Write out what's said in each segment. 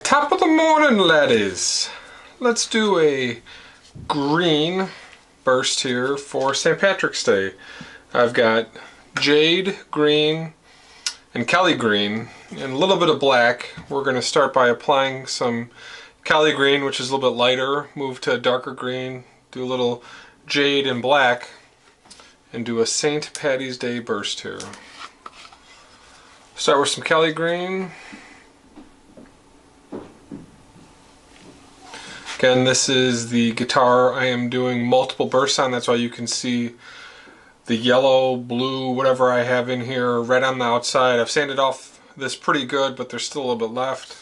Top of the morning, laddies. Let's do a green burst here for St. Patrick's Day. I've got jade green and Kelly green and a little bit of black. We're going to start by applying some Kelly green, which is a little bit lighter, move to a darker green, do a little jade and black, and do a St. Paddy's Day burst here. Start with some Kelly green. Again, this is the guitar I am doing multiple bursts on. That's why you can see the yellow, blue, whatever I have in here, red on the outside. I've sanded off this pretty good, but there's still a little bit left.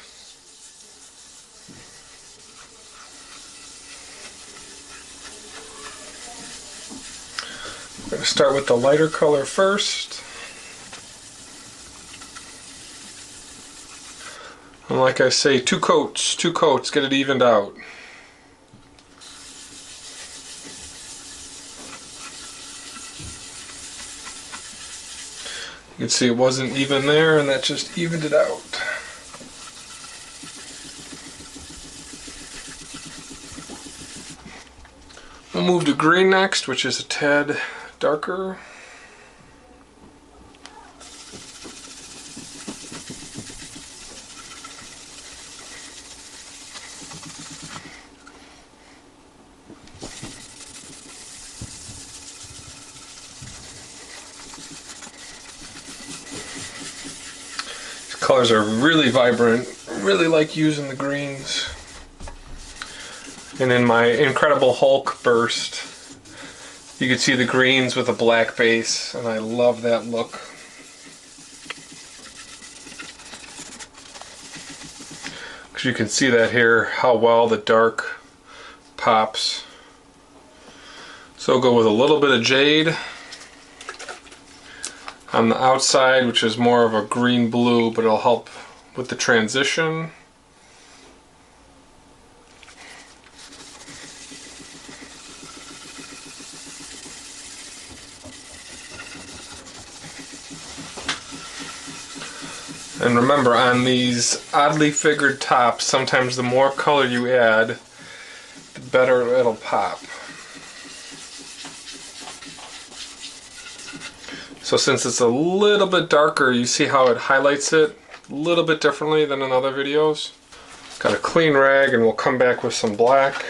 I'm going to start with the lighter color first. And like I say, two coats, get it evened out. You can see it wasn't even there, and that just evened it out. We'll move to green next, which is a tad darker. Colors are really vibrant, really like using the greens. And in my Incredible Hulk burst, you can see the greens with a black base, and I love that look. Because you can see that here, how well the dark pops. So I'll go with a little bit of jade on the outside, which is more of a green blue, but it'll help with the transition. And remember, on these oddly figured tops, sometimes the more color you add, the better it'll pop. So since it's a little bit darker, you see how it highlights it a little bit differently than in other videos. Got a clean rag, and we'll come back with some black.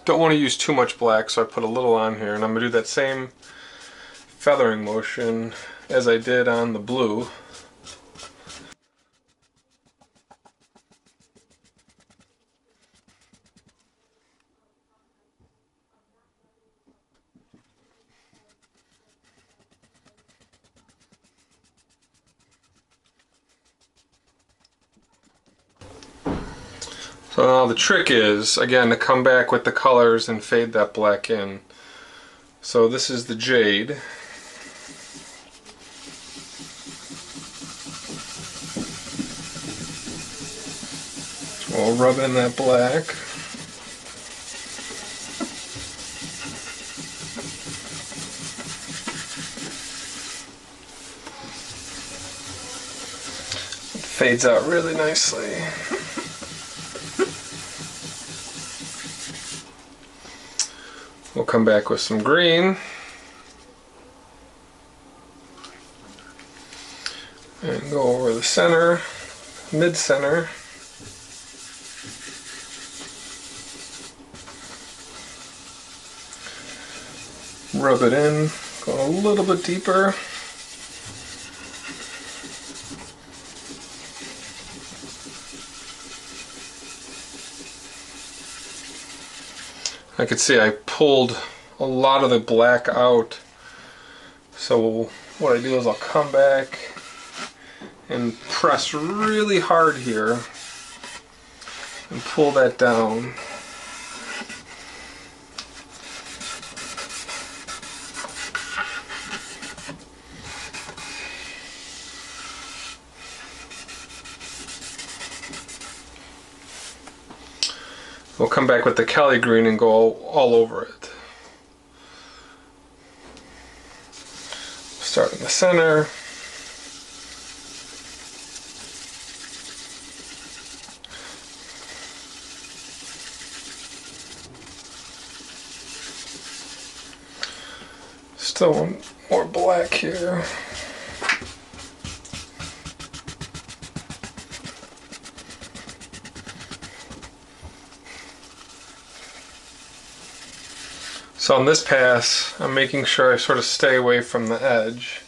Don't want to use too much black, so I put a little on here, and I'm going to do that same feathering motion as I did on the blue. So now the trick is, again, to come back with the colors and fade that black in. So this is the jade. We'll rub in that black. It fades out really nicely. We'll come back with some green. And go over the center, mid-center. Rub it in, go a little bit deeper. I could see I pulled a lot of the black out. So what I do is I'll come back and press really hard here and pull that down. We'll come back with the Kelly green and go all over it. Start in the center. Still want more black here. So on this pass, I'm making sure I sort of stay away from the edge.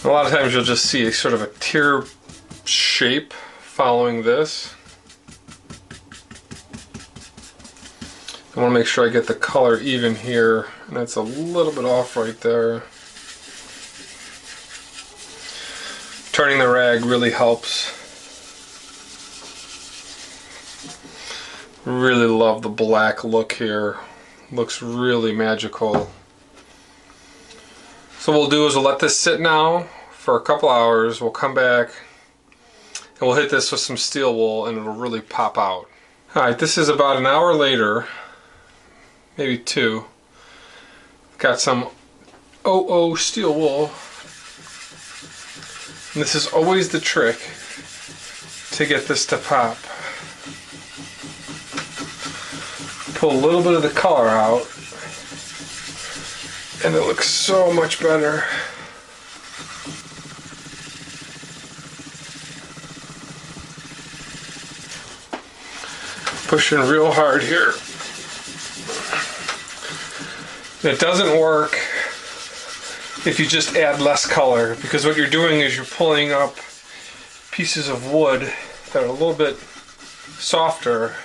A lot of times you'll just see a sort of a tear shape following this. I want to make sure I get the color even here, and it's a little bit off right there. Turning the rag really helps. Really love the black look here. Looks really magical. So what we'll do is we'll let this sit now for a couple hours. We'll come back and we'll hit this with some steel wool and it'll really pop out. Alright, this is about an hour later, maybe 2. Got some OO steel wool. And this is always the trick to get this to pop. Pull a little bit of the color out and it looks so much better. Pushing real hard here. It doesn't work if you just add less color, because what you're doing is you're pulling up pieces of wood that are a little bit softer.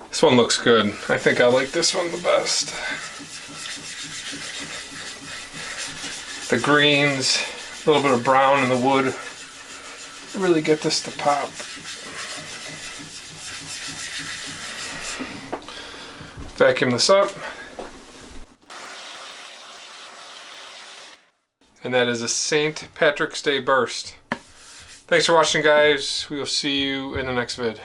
This one looks good. I think I like this one the best. The greens, a little bit of brown in the wood, really get this to pop. Vacuum this up. And that is a St. Patrick's Day burst. Thanks for watching, guys. We will see you in the next vid.